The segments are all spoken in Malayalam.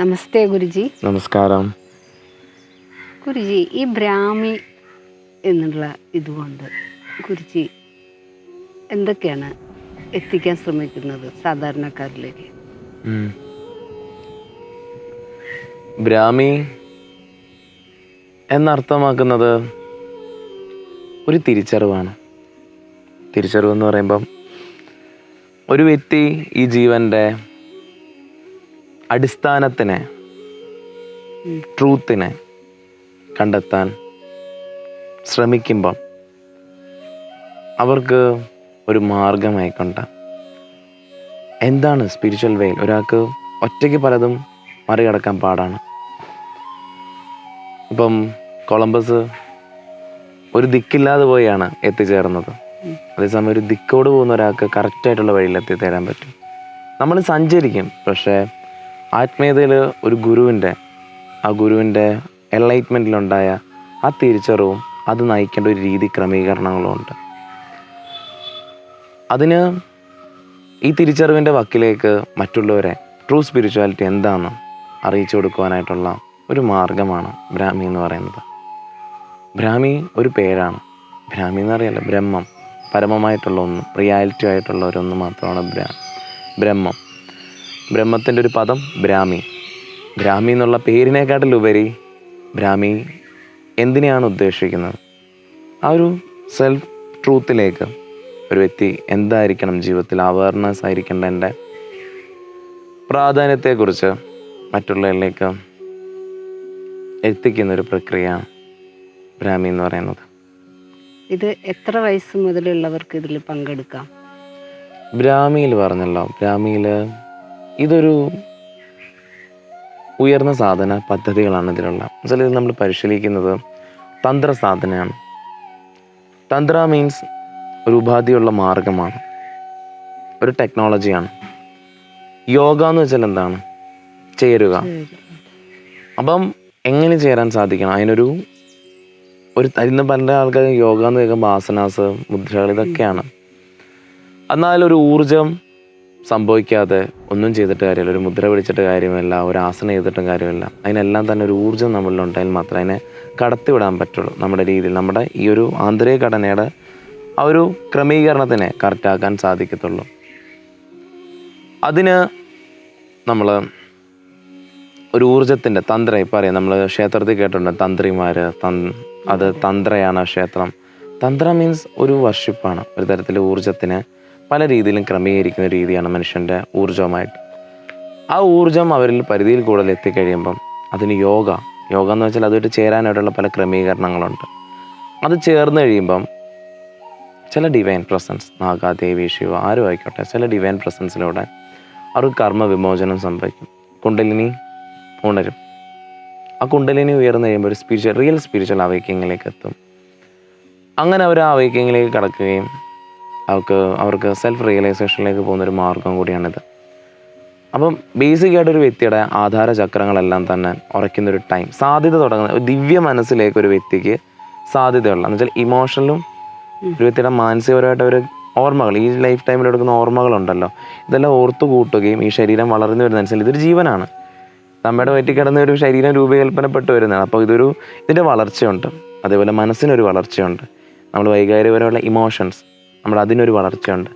നമസ്തേ ഗുരുജി. നമസ്കാരം. ഗുരുജി, ഈ ബ്രാഹ്മി എന്നുള്ള ഇതുകൊണ്ട് ഗുരുജി എന്തൊക്കെയാണ് എത്തിക്കാൻ ശ്രമിക്കുന്നത് സാധാരണക്കാരിലേക്ക്? ബ്രാഹ്മി എന്നർത്ഥമാക്കുന്നത് ഒരു തിരിച്ചറിവാണ്. തിരിച്ചറിവെന്ന് പറയുമ്പം ഒരു വ്യക്തി ഈ ജീവൻ്റെ അടിസ്ഥാനത്തിനെ, ട്രൂത്തിനെ കണ്ടെത്താൻ ശ്രമിക്കുമ്പം അവർക്ക് ഒരു മാർഗമായിക്കൊണ്ട് എന്താണ് സ്പിരിച്വൽ വേയിൽ. ഒരാൾക്ക് ഒറ്റയ്ക്ക് പലതും മറികടക്കാൻ പാടാണ്. ഇപ്പം കൊളംബസ് ഒരു ദിക്കില്ലാതെ പോയാണ് എത്തിച്ചേർന്നത്. അതേസമയം ഒരു ദിക്കോട് പോകുന്ന ഒരാൾക്ക് കറക്റ്റായിട്ടുള്ള വഴിയിൽ എത്തിച്ചേരാൻ പറ്റും. നമ്മൾ സഞ്ചരിക്കും, പക്ഷേ ആത്മീയതയിൽ ഒരു ആ ഗുരുവിൻ്റെ എൻലൈറ്റ്മെൻറ്റിലുണ്ടായ ആ തിരിച്ചറിവും അത് നയിക്കേണ്ട ഒരു രീതി ക്രമീകരണങ്ങളും ഉണ്ട്. അതിന് ഈ തിരിച്ചറിവിൻ്റെ വക്കിലേക്ക് മറ്റുള്ളവരെ ട്രൂ സ്പിരിച്വാലിറ്റി എന്താണെന്ന് അറിയിച്ചു കൊടുക്കുവാനായിട്ടുള്ള ഒരു മാർഗമാണ് ബ്രാഹ്മി എന്ന് പറയുന്നത്. ബ്രാഹ്മി ഒരു പേരാണ്. ബ്രാഹ്മി എന്ന് അറിയാലോ, ബ്രഹ്മം, പരമമായിട്ടുള്ള ഒന്ന്, റിയാലിറ്റി ആയിട്ടുള്ള ഒരൊന്ന് മാത്രമാണ് ബ്രഹ്മം. ബ്രഹ്മത്തിൻ്റെ ഒരു പദം ബ്രാഹ്മി. ബ്രാഹ്മി എന്നുള്ള പേരിനെക്കാട്ടിലുപരി ബ്രാഹ്മി എന്തിനെയാണ് ഉദ്ദേശിക്കുന്നത്? ആ ഒരു സെൽഫ് ട്രൂത്തിലേക്ക് ഒരു വ്യക്തി എന്തായിരിക്കണം ജീവിതത്തിൽ, അവയർനെസ് ആയിരിക്കേണ്ടതിൻ്റെ പ്രാധാന്യത്തെക്കുറിച്ച് മറ്റുള്ളവരിലേക്ക് എത്തിക്കുന്നൊരു പ്രക്രിയയാണ് ബ്രാഹ്മി എന്ന് പറയുന്നത്. ഇത് എത്ര വയസ്സ് മുതലുള്ളവർക്ക് ഇതിൽ പങ്കെടുക്കാം? ബ്രാഹ്മിയിൽ പറഞ്ഞല്ലോ, ബ്രാഹ്മിയിൽ ഇതൊരു ഉയർന്ന സാധന പദ്ധതികളാണ് ഇതിലുള്ള. എന്നുവെച്ചാൽ ഇത് നമ്മൾ പരിശീലിക്കുന്നത് തന്ത്ര സാധനയാണ്. തന്ത്ര മീൻസ് ഒരു ഉപാധിയുള്ള മാർഗമാണ്, ഒരു ടെക്നോളജിയാണ്. യോഗ എന്ന് വെച്ചാൽ എന്താണ്? ചേരുക. അപ്പം എങ്ങനെ ചേരാൻ സാധിക്കണം? അതിനൊരു ഇന്ന് പല ആൾക്കാർ യോഗ എന്ന് കേൾക്കുമ്പോൾ ആസനാസ്, മുദ്രകൾ, ഇതൊക്കെയാണ്. എന്നാലൊരു ഊർജം സംഭവിക്കാതെ ഒന്നും ചെയ്തിട്ട് കാര്യമില്ല. ഒരു മുദ്ര പിടിച്ചിട്ട് കാര്യമില്ല, ഒരു ആസനം ചെയ്തിട്ടും കാര്യമില്ല. അതിനെല്ലാം തന്നെ ഒരു ഊർജ്ജം നമ്മളിലുണ്ടായാൽ മാത്രമേ അതിനെ കടത്തിവിടാൻ പറ്റുള്ളൂ. നമ്മുടെ രീതിയിൽ നമ്മുടെ ഈ ഒരു ആന്തരിക ഘടനയുടെ ആ ഒരു ക്രമീകരണത്തിനെ കറക്റ്റാക്കാൻ സാധിക്കത്തുള്ളൂ. അതിന് നമ്മൾ ഒരു ഊർജത്തിൻ്റെ തന്ത്ര, ഇപ്പം അറിയാം, നമ്മൾ ക്ഷേത്രത്തിൽ കേട്ടിട്ടുണ്ട് തന്ത്രിമാർ, അത് തന്ത്രയാണ് ക്ഷേത്രം. തന്ത്ര മീൻസ് ഒരു വർഷിപ്പാണ്, ഒരു തരത്തിൽ ഊർജത്തിനെ പല രീതിയിലും ക്രമീകരിക്കുന്ന രീതിയാണ് മനുഷ്യൻ്റെ ഊർജവുമായിട്ട്. ആ ഊർജം അവരിൽ പരിധിയിൽ കൂടുതൽ എത്തിക്കഴിയുമ്പം അതിന് യോഗ എന്ന് വെച്ചാൽ അതുമായിട്ട് ചേരാനായിട്ടുള്ള പല ക്രമീകരണങ്ങളുണ്ട്. അത് ചേർന്ന് കഴിയുമ്പം ചില ഡിവൈൻ പ്രസൻസ്, നാഗ, ദേവി, ശിവ, ആരും ആയിക്കോട്ടെ, ചില ഡിവൈൻ പ്രസൻസിലൂടെ അവർക്ക് കർമ്മ വിമോചനം സംഭവിക്കും. കുണ്ടലിനി ഉണരും. ആ കുണ്ടലിനി ഉയർന്നു കഴിയുമ്പോൾ ഒരു റിയൽ സ്പിരിച്വൽ അവേക്കിങ്ങിലേക്ക് എത്തും. അങ്ങനെ അവർ ആ അവേക്കിങ്ങിലേക്ക് കടക്കുകയും അവർക്ക് സെൽഫ് റിയലൈസേഷനിലേക്ക് പോകുന്നൊരു മാർഗം കൂടിയാണിത്. അപ്പം ബേസിക്കായിട്ടൊരു വ്യക്തിയുടെ ആധാര ചക്രങ്ങളെല്ലാം തന്നെ ഉറയ്ക്കുന്നൊരു ടൈം, സാധ്യത തുടങ്ങുന്ന ഒരു ദിവ്യ മനസ്സിലേക്ക് ഒരു വ്യക്തിക്ക് സാധ്യതയുള്ള, എന്ന് വെച്ചാൽ ഇമോഷണലും ഒരു വ്യക്തിയുടെ മാനസികപരമായിട്ട് ഒരു ഓർമ്മകൾ, ഈ ലൈഫ് ടൈമിൽ എടുക്കുന്ന ഓർമ്മകളുണ്ടല്ലോ, ഇതെല്ലാം ഓർത്തു കൂട്ടുകയും ഈ ശരീരം വളർന്നു വരുന്നതനുസരിച്ച് ഇതൊരു ജീവനാണ്. നമ്മുടെ വയറ്റിൽ കിടന്ന ഒരു ശരീരം രൂപകൽപ്പനപ്പെട്ട് വരുന്നതാണ്. അപ്പോൾ ഇതിൻ്റെ വളർച്ചയുണ്ട്. അതേപോലെ മനസ്സിനൊരു വളർച്ചയുണ്ട്. നമ്മൾ വൈകാരികപരമുള്ള ഇമോഷൻസ്, അതിനൊരു വളർച്ചയുണ്ട്.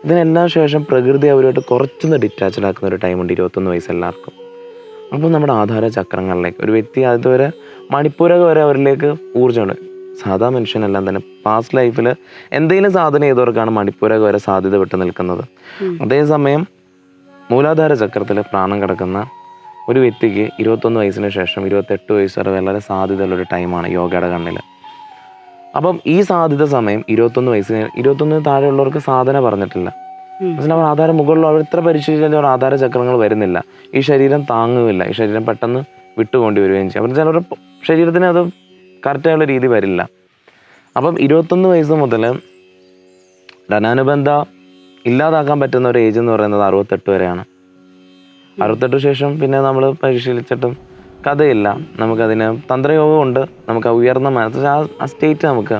ഇതിനെല്ലാം ശേഷം പ്രകൃതി അവരുമായിട്ട് കുറച്ചൊന്ന് ഡിറ്റാച്ച്ഡ് ആക്കുന്ന ഒരു ടൈമുണ്ട്, 21 വയസ്സ് എല്ലാവർക്കും. അപ്പോൾ നമ്മുടെ ആധാര ചക്രങ്ങളിലേക്ക് ഒരു വ്യക്തി അതുവരെ മണിപ്പൂരക വരെ അവരിലേക്ക് ഊർജ്ജമുണ്ട്. സാധാ മനുഷ്യനെല്ലാം തന്നെ പാസ്റ്റ് ലൈഫിൽ എന്തെങ്കിലും സാധന ചെയ്തവർക്കാണ് മണിപ്പൂരക വരെ സാധ്യത വിട്ടു നിൽക്കുന്നത്. അതേസമയം മൂലാധാര ചക്രത്തിൽ പ്രാണം കിടക്കുന്ന ഒരു വ്യക്തിക്ക് 21 വയസ്സിന് ശേഷം 28 വയസ്സ് വരെ വളരെ സാധ്യതയുള്ളൊരു ടൈമാണ് യോഗയുടെ കണ്ണിൽ. അപ്പം ഈ സാധ്യത സമയം 21 താഴെയുള്ളവർക്ക് സാധന പറഞ്ഞിട്ടില്ല. പക്ഷേ അവർ ആധാരം മുകളിൽ അവർ ഇത്ര പരിശീലിച്ചാൽ അവർ ആധാര ചക്രങ്ങൾ വരുന്നില്ല. ഈ ശരീരം താങ്ങുകയില്ല, ഈ ശരീരം പെട്ടെന്ന് വിട്ടുകൊണ്ടി വരികയും ചെയ്യും. അപ്പം ചിലവരുടെ ശരീരത്തിന് അത് കറക്റ്റായുള്ള രീതി വരില്ല. അപ്പം 21 വയസ്സ് മുതൽ ധനാനുബന്ധ ഇല്ലാതാക്കാൻ പറ്റുന്ന ഒരു ഏജ് എന്ന് പറയുന്നത് 68 വരെയാണ്. 68 ശേഷം പിന്നെ നമ്മൾ പരിശീലിച്ചിട്ടും കഥയില്ല. നമുക്കതിന് തന്ത്രയോഗം ഉണ്ട്. നമുക്ക് ഉയർന്ന ആ സ്റ്റേറ്റ് നമുക്ക്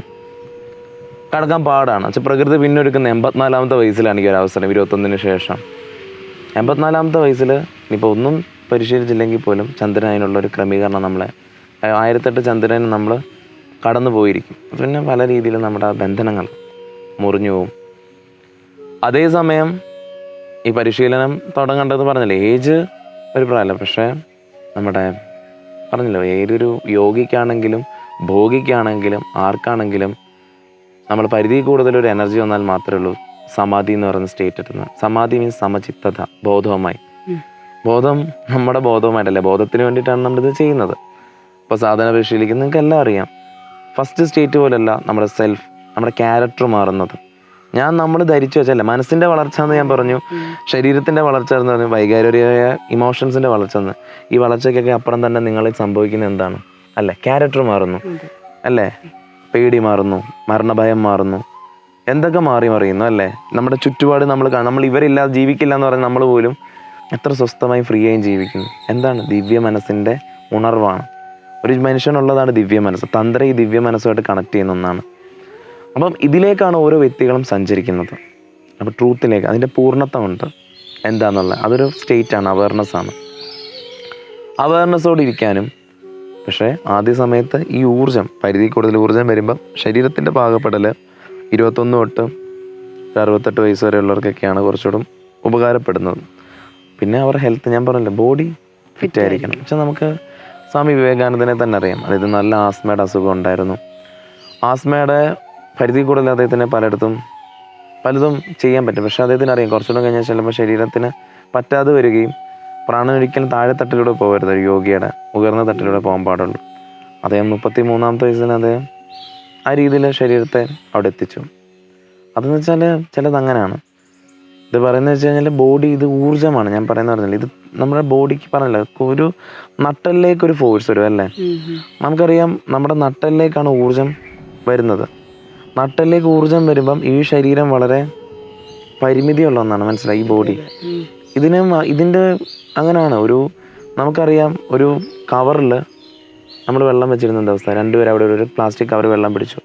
കടക്കാൻ പാടാണ്. പക്ഷെ പ്രകൃതി പിന്നൊരുക്കുന്ന 84-ാമത്തെ വയസ്സിലാണ് ഈ ഒരു അവസരം. 21 ശേഷം 84-ാമത്തെ വയസ്സിൽ ഇനിയിപ്പോൾ ഒന്നും പരിശീലിച്ചില്ലെങ്കിൽ പോലും ചന്ദ്രൻ അതിനുള്ള ഒരു ക്രമീകരണം നമ്മളെ 1008 ചന്ദ്രൻ നമ്മൾ കടന്നു പോയിരിക്കും. പിന്നെ പല രീതിയിലും നമ്മുടെ ആ ബന്ധനങ്ങൾ മുറിഞ്ഞു പോകും. അതേസമയം ഈ പരിശീലനം തുടങ്ങേണ്ടത് പറഞ്ഞില്ലേ, ഏജ് ഒരു പ്രായമല്ല. പക്ഷേ നമ്മുടെ പറഞ്ഞല്ലോ, ഏതൊരു യോഗിക്കാണെങ്കിലും ഭോഗിക്കാണെങ്കിലും ആർക്കാണെങ്കിലും നമ്മൾ പരിധി കൂടുതലൊരു എനർജി വന്നാൽ മാത്രമേ ഉള്ളൂ സമാധി എന്ന് പറയുന്ന സ്റ്റേറ്റ് എത്തുന്നത്. സമാധി മീൻസ് സമചിത്തത, ബോധവുമായി. ബോധം നമ്മുടെ ബോധവുമായിട്ടല്ലേ, ബോധത്തിന് വേണ്ടിയിട്ടാണ് നമ്മളിത് ചെയ്യുന്നത്. ഇപ്പോൾ സാധന പരിശീലിക്കുന്ന നിങ്ങൾക്ക് എല്ലാം അറിയാം. ഫസ്റ്റ് സ്റ്റേറ്റ് പോലല്ല നമ്മുടെ സെൽഫ്, നമ്മുടെ ക്യാരക്ടർ മാറുന്നത്. നമ്മൾ ധരിച്ചു വെച്ചല്ലേ മനസ്സിൻ്റെ വളർച്ച എന്ന് ഞാൻ പറഞ്ഞു, ശരീരത്തിൻ്റെ വളർച്ച എന്ന് പറഞ്ഞു, വൈകാരികമായ ഇമോഷൻസിൻ്റെ വളർച്ച എന്ന്. ഈ വളർച്ചയ്ക്കൊക്കെ അപ്പുറം തന്നെ നിങ്ങളിൽ സംഭവിക്കുന്നത് എന്താണ് അല്ലേ? ക്യാരക്ടർ മാറുന്നു അല്ലേ? പേടി മാറുന്നു, മരണഭയം മാറുന്നു, എന്തൊക്കെ മാറി മറിയുന്നു അല്ലേ? നമ്മുടെ ചുറ്റുപാട് നമ്മൾ ഇവരില്ലാതെ ജീവിക്കില്ല എന്ന് പറഞ്ഞാൽ നമ്മൾ പോലും എത്ര സ്വസ്ഥമായി ഫ്രീ ആയും ജീവിക്കുന്നു. എന്താണ്? ദിവ്യ മനസ്സിൻ്റെ ഉണർവാണ്. ഒരു മനുഷ്യനുള്ളതാണ് ദിവ്യ മനസ്സ്. തന്ത്ര ഈ ദിവ്യ മനസ്സുമായിട്ട് കണക്ട് ചെയ്യുന്ന ഒന്നാണ്. അപ്പം ഇതിലേക്കാണ് ഓരോ വ്യക്തികളും സഞ്ചരിക്കുന്നത്. അപ്പോൾ ട്രൂത്തിലേക്ക്, അതിൻ്റെ പൂർണ്ണത്വം ഉണ്ട് എന്താണെന്നുള്ളത്. അതൊരു സ്റ്റേറ്റാണ്, അവയർനെസ്സാണ്. അവയർനെസ്സോടെ ഇരിക്കാനും. പക്ഷേ ആദ്യ സമയത്ത് ഈ ഊർജ്ജം, പരിധി കൂടുതൽ ഊർജ്ജം വരുമ്പം ശരീരത്തിൻ്റെ പാകപ്പെടൽ 21 തൊട്ട് 68 വയസ്സ് വരെയുള്ളവർക്കൊക്കെയാണ് കുറച്ചുകൂടെ ഉപകാരപ്പെടുന്നത്. പിന്നെ അവരുടെ ഹെൽത്ത്, ഞാൻ പറഞ്ഞില്ല, ബോഡി ഫിറ്റ് ആയിരിക്കണം. പക്ഷെ നമുക്ക് സ്വാമി വിവേകാനന്ദനെ തന്നെ അറിയാം. അതായത് നല്ല ആസ്മയുടെ അസുഖം ഉണ്ടായിരുന്നു. ആസ്മയുടെ പരിധി കൂടുതൽ അദ്ദേഹത്തിന് പലതും ചെയ്യാൻ പറ്റും. പക്ഷെ അദ്ദേഹത്തിന് അറിയാം കുറച്ചുകൂടെ കഴിഞ്ഞാൽ ചിലപ്പോൾ ശരീരത്തിന് പറ്റാതെ വരികയും പ്രാണൻ ഒരിക്കലും താഴെ തട്ടിലൂടെ പോകരുത്, ഒരു യോഗിയുടെ ഉയർന്ന തട്ടിലൂടെ പോകാൻ പാടുള്ളൂ. അദ്ദേഹം 33-ാമത്തെ വയസ്സിൽ അദ്ദേഹം ആ രീതിയിൽ ശരീരത്തെ അവിടെ എത്തിച്ചു. അതെന്ന് വെച്ചാൽ ചിലത് അങ്ങനെയാണ്. ഇത് പറയുന്നത് വെച്ച് കഴിഞ്ഞാൽ ബോഡി, ഇത് ഊർജ്ജമാണ്. ഞാൻ പറയുന്നത് പറഞ്ഞില്ല, ഇത് നമ്മുടെ ബോഡിക്ക് പറഞ്ഞില്ല, ഒരു നട്ടലിലേക്കൊരു ഫോഴ്സ് വരും അല്ലേ? നമുക്കറിയാം നമ്മുടെ നട്ടലിലേക്കാണ് ഊർജ്ജം വരുന്നത്. നട്ടലിലേക്ക് ഊർജ്ജം വരുമ്പം ഈ ശരീരം വളരെ പരിമിതിയുള്ള ഒന്നാണ്, മനസ്സിലായി? ഈ ബോഡി ഇതിൻ്റെ അങ്ങനെയാണ്. നമുക്കറിയാം, ഒരു കവറിൽ നമ്മൾ വെള്ളം വെച്ചിരുന്ന ദിവസം 2 പേര് അവിടെ ഒരു പ്ലാസ്റ്റിക് കവർ വെള്ളം പിടിച്ചു.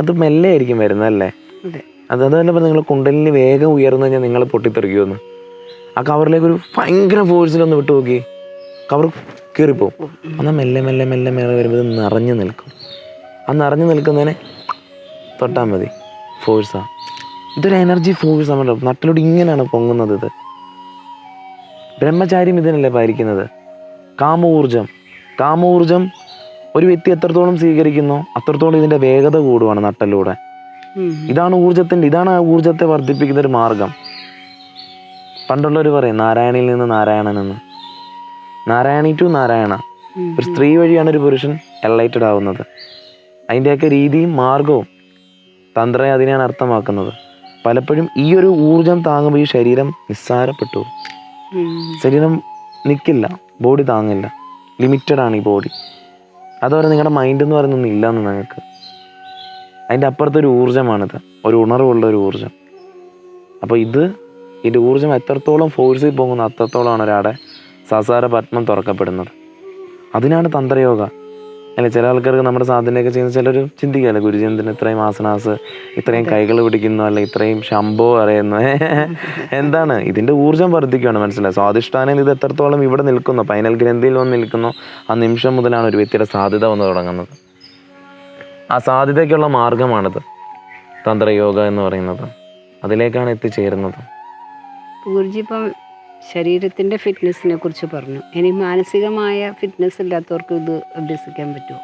അത് മെല്ലെ ആയിരിക്കും വരുന്നതല്ലേ? അതല്ല നിങ്ങൾ കുണ്ടലിന് വേഗം ഉയർന്നു കഴിഞ്ഞാൽ നിങ്ങൾ പൊട്ടിത്തെറിക്കുമെന്ന്. ആ കവറിലേക്ക് ഒരു ഭയങ്കര ഫോഴ്സിലൊന്ന് വിട്ടു നോക്കി, കവർ കീറിപ്പോവും. എന്നാൽ മെല്ലെ മെല്ലെ മെല്ലെ മേലെ വരുമ്പോൾ ഇത് നിറഞ്ഞു നിൽക്കും. ആ നിറഞ്ഞു നിൽക്കുന്നതിനെ തൊട്ടാൽ മതി, ഫോഴ്സാണ്. ഇതൊരു എനർജി ഫോഴ്സാണ്. നട്ടിലൂടെ ഇങ്ങനെയാണ് പൊങ്ങുന്നത്. ഇത് ബ്രഹ്മചാര്യം ഇതിനല്ലേ പാലിക്കുന്നത്. കാമൂർജം ഒരു വ്യക്തി എത്രത്തോളം സ്വീകരിക്കുന്നോ അത്രത്തോളം ഇതിൻ്റെ വേഗത കൂടുവാണ് നട്ടലിലൂടെ. ഇതാണ് ആ ഊർജത്തെ വർദ്ധിപ്പിക്കുന്ന ഒരു മാർഗം. പണ്ടുള്ളവർ പറയും നാരായണിയിൽ നിന്ന് നാരായണനെന്ന്. നാരായണി ടു നാരായണ. ഒരു സ്ത്രീ വഴിയാണ് ഒരു പുരുഷൻ എൻലൈറ്റഡ് ആവുന്നത്. അതിൻ്റെയൊക്കെ രീതിയും മാർഗവും തന്ത്രം അതിനെയാണ് അർത്ഥമാക്കുന്നത്. പലപ്പോഴും ഈ ഒരു ഊർജം താങ്ങുമ്പോൾ ഈ ശരീരം നിസ്സാരപ്പെട്ടു. ശരീരം നിൽക്കില്ല, ബോഡി താങ്ങില്ല, ലിമിറ്റഡ് ആണ് ഈ ബോഡി. അതുപോലെ നിങ്ങളുടെ മൈൻഡ് എന്ന് പറയുന്നൊന്നും ഇല്ലയെന്ന് നിങ്ങൾക്ക്. അതിൻ്റെ അപ്പുറത്തൊരു ഊർജ്ജമാണിത്, ഒരു ഉണർവുള്ള ഒരു ഊർജ്ജം. അപ്പോൾ ഇതിൻ്റെ ഊർജ്ജം എത്രത്തോളം ഫോഴ്സിൽ പോകുന്നു അത്രത്തോളമാണ് ഒരാടെ സസാര പത്മം തുറക്കപ്പെടുന്നത്. അതിനാണ് തന്ത്രയോഗ അല്ലെ? ചില ആൾക്കാർക്ക് നമ്മുടെ സാധനയൊക്കെ ചെയ്യുന്ന ചിലർ ചിന്തിക്കുകയല്ലേ, ഗുരുജന്തിന് ഇത്രയും ആസനാസ്, ഇത്രയും കൈകൾ പിടിക്കുന്നു, അല്ലെ ഇത്രയും ശംഭോ അറിയുന്നു. എന്താണ് ഇതിൻ്റെ ഊർജ്ജം വർദ്ധിക്കുകയാണ്, മനസ്സിലായി? സ്വാധിഷ്ഠാനം ഇത് എത്രത്തോളം ഇവിടെ നിൽക്കുന്നു, പൈനൽ ഗ്രന്ഥിയിൽ വന്ന് നിൽക്കുന്നു, ആ നിമിഷം മുതലാണ് ഒരു വ്യക്തിയുടെ സാധ്യത വന്ന് തുടങ്ങുന്നത്. ആ സാധ്യതയ്ക്കുള്ള മാർഗമാണിത് തന്ത്രയോഗ എന്ന് പറയുന്നത്. അതിലേക്കാണ് എത്തിച്ചേരുന്നത്. ഗുരുജി ഇപ്പം ശരീരത്തിൻ്റെ ഫിറ്റ്നസ്സിനെ കുറിച്ച് പറഞ്ഞു. ഇനി മാനസികമായ ഫിറ്റ്നസ് ഇല്ലാത്തവർക്ക് ഇത് അഭ്യസിക്കാൻ പറ്റുമോ?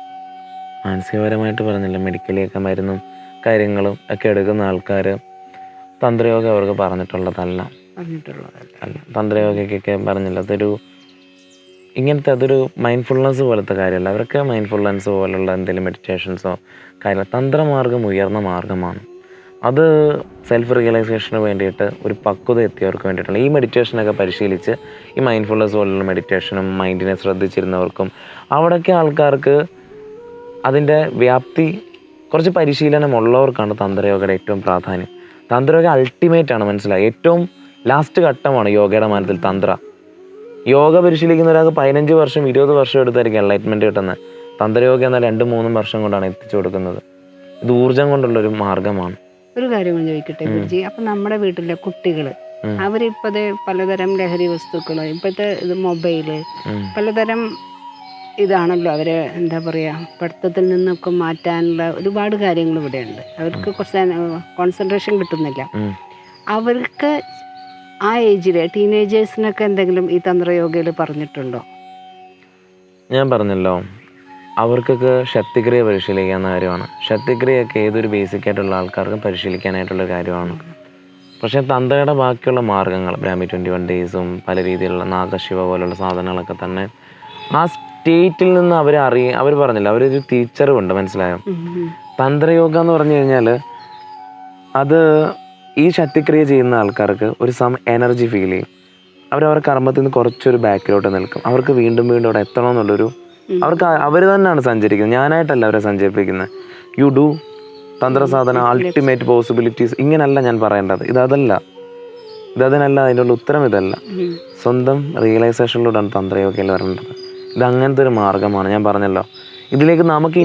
മാനസികപരമായിട്ട് പറഞ്ഞില്ല, മെഡിക്കലിയൊക്കെ മരുന്നും കാര്യങ്ങളും ഒക്കെ എടുക്കുന്ന ആൾക്കാർ തന്ത്രയോഗ അവർക്ക് പറഞ്ഞിട്ടുള്ളതല്ല. തന്ത്രയോഗയ്ക്കൊക്കെ പറഞ്ഞില്ല, അതൊരു മൈൻഡ്ഫുൾനെസ് പോലത്തെ കാര്യമല്ല. അവർക്ക് മൈൻഡ്ഫുൾനെസ് പോലുള്ള എന്തെങ്കിലും മെഡിറ്റേഷൻസോ കാര്യങ്ങൾ. തന്ത്രമാർഗം ഉയർന്ന മാർഗമാണ്. അത് സെൽഫ് റിയലൈസേഷന് വേണ്ടിയിട്ട് ഒരു പക്വത എത്തിയവർക്ക് വേണ്ടിയിട്ടുള്ള ഈ മെഡിറ്റേഷനൊക്കെ പരിശീലിച്ച് ഈ മൈൻഡ്ഫുൾനെസ് പോലുള്ള മെഡിറ്റേഷനും മൈൻഡിനെ ശ്രദ്ധിച്ചിരുന്നവർക്കും അവിടെയൊക്കെ ആൾക്കാർക്ക് അതിൻ്റെ വ്യാപ്തി കുറച്ച് പരിശീലനമുള്ളവർക്കാണ് തന്ത്രയോഗയുടെ ഏറ്റവും പ്രാധാന്യം. തന്ത്രയോഗ അൾട്ടിമേറ്റ് ആണ്, മനസ്സിലായി? ഏറ്റവും ലാസ്റ്റ് ഘട്ടമാണ് യോഗയുടെ മാനത്തിൽ തന്ത്ര. യോഗ പരിശീലിക്കുന്ന ഒരാൾക്ക് 15 വർഷം 20 വർഷം എടുത്തായിരിക്കും എൻലൈറ്റ്മെൻറ്റ് കിട്ടുന്നത്. തന്ത്രയോഗ എന്നാൽ 2-3 വർഷം കൊണ്ടാണ് എത്തിച്ചു കൊടുക്കുന്നത്. ഇത് ഊർജം കൊണ്ടുള്ളൊരു മാർഗമാണ്. ഒരു കാര്യം കൊണ്ട് ചോദിക്കട്ടെ ഗുരുജി, അപ്പം നമ്മുടെ വീട്ടിലെ കുട്ടികൾ അവരിപ്പോഴത്തെ പലതരം ലഹരി വസ്തുക്കൾ, ഇപ്പോഴത്തെ ഇത് മൊബൈല്, പലതരം ഇതാണല്ലോ അവരെ എന്താ പറയുക പഠിത്തത്തിൽ നിന്നൊക്കെ മാറ്റാനുള്ള ഒരുപാട് കാര്യങ്ങൾ ഇവിടെയുണ്ട്. അവർക്ക് കുറച്ച് കോൺസെൻട്രേഷൻ കിട്ടുന്നില്ല. അവർക്ക് ആ ഏജിൽ ടീനേജേഴ്സിനൊക്കെ എന്തെങ്കിലും ഈ തന്ത്രയോഗയിൽ പറഞ്ഞിട്ടുണ്ടോ? ഞാൻ പറഞ്ഞല്ലോ, അവർക്കൊക്കെ ശക്തിക്രിയ പരിശീലിക്കാവുന്ന കാര്യമാണ്. ശക്തിക്രിയൊക്കെ ഏതൊരു ബേസിക് ആയിട്ടുള്ള ആൾക്കാർക്കും പരിശീലിക്കാനായിട്ടുള്ള കാര്യമാണ്. പക്ഷേ തന്ത്രയുടെ ബാക്കിയുള്ള മാർഗ്ഗങ്ങൾ ബ്രാഹ്മി 21 ഡേയ്സും പല രീതിയിലുള്ള നാഗശിവ പോലുള്ള സാധനങ്ങളൊക്കെ തന്നെ ആ സ്റ്റേറ്റിൽ നിന്ന് അവർ പറഞ്ഞില്ല, അവരൊരു തിരിച്ചറിവുണ്ട്. മനസ്സിലായോ? തന്ത്രയോഗ എന്ന് പറഞ്ഞു കഴിഞ്ഞാൽ അത് ഈ ശക്തിക്രിയ ചെയ്യുന്ന ആൾക്കാർക്ക് ഒരു എനർജി ഫീൽ ചെയ്യും. അവരവരുടെ കർമ്മത്തിൽ നിന്ന് കുറച്ചൊരു ബാക്കിലോട്ട് നിൽക്കും. അവർക്ക് വീണ്ടും വീണ്ടും അവിടെ എത്തണം എന്നുള്ളൊരു അവർ തന്നെയാണ് സഞ്ചരിക്കുന്നത്. ഞാനായിട്ടല്ല അവരെ സഞ്ചരിപ്പിക്കുന്നത്. യു ഡു തന്ത്രസാധന അൾട്ടിമേറ്റ് പോസിബിലിറ്റീസ്, ഇങ്ങനല്ല ഞാൻ പറയേണ്ടത്. ഇതല്ല അതിനുള്ള ഉത്തരം ഇതല്ല. സ്വന്തം റിയലൈസേഷനിലൂടെയാണ് തന്ത്രയോഗയിൽ വരേണ്ടത്. ഇത് അങ്ങനത്തെ ഒരു മാർഗമാണ്. ഞാൻ പറഞ്ഞല്ലോ, ഇതിലേക്ക് നമുക്ക്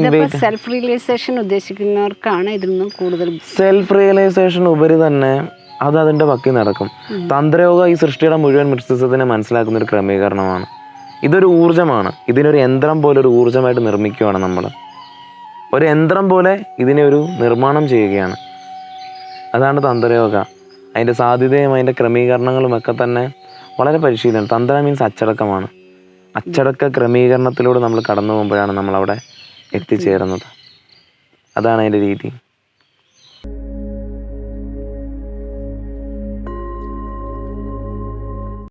സെൽഫ് റിയലൈസേഷൻ ഉദ്ദേശിക്കുന്നവർക്കാണ് ഇതിൽ നിന്നും കൂടുതൽ. സെൽഫ് റിയലൈസേഷൻ ഉപരി തന്നെ അത് അതിൻ്റെ പക്കി നടക്കും. തന്ത്രയോഗ ഈ സൃഷ്ടിയുടെ മുഴുവൻ മിസ്റ്റിസിസത്തിനെ മനസ്സിലാക്കുന്ന ഒരു ക്രമീകരണമാണ്. ഇതൊരു ഊർജ്ജമാണ്. ഇതിനൊരു യന്ത്രം പോലെ ഒരു ഊർജ്ജമായിട്ട് നിർമ്മിക്കുകയാണ് നമ്മൾ. ഒരു യന്ത്രം പോലെ ഇതിനെ ഒരു നിർമ്മാണം ചെയ്യുകയാണ്. അതാണ് തന്ത്രയോഗ. അതിൻ്റെ സാധ്യതയും അതിൻ്റെ ക്രമീകരണങ്ങളും ഒക്കെ തന്നെ വളരെ പരിശീലനം. തന്ത്ര മീൻസ് അച്ചടക്കമാണ്. അച്ചടക്ക ക്രമീകരണത്തിലൂടെ നമ്മൾ കടന്നു പോകുമ്പോഴാണ് നമ്മളവിടെ എത്തിച്ചേരുന്നത്. അതാണ് അതിൻ്റെ രീതി.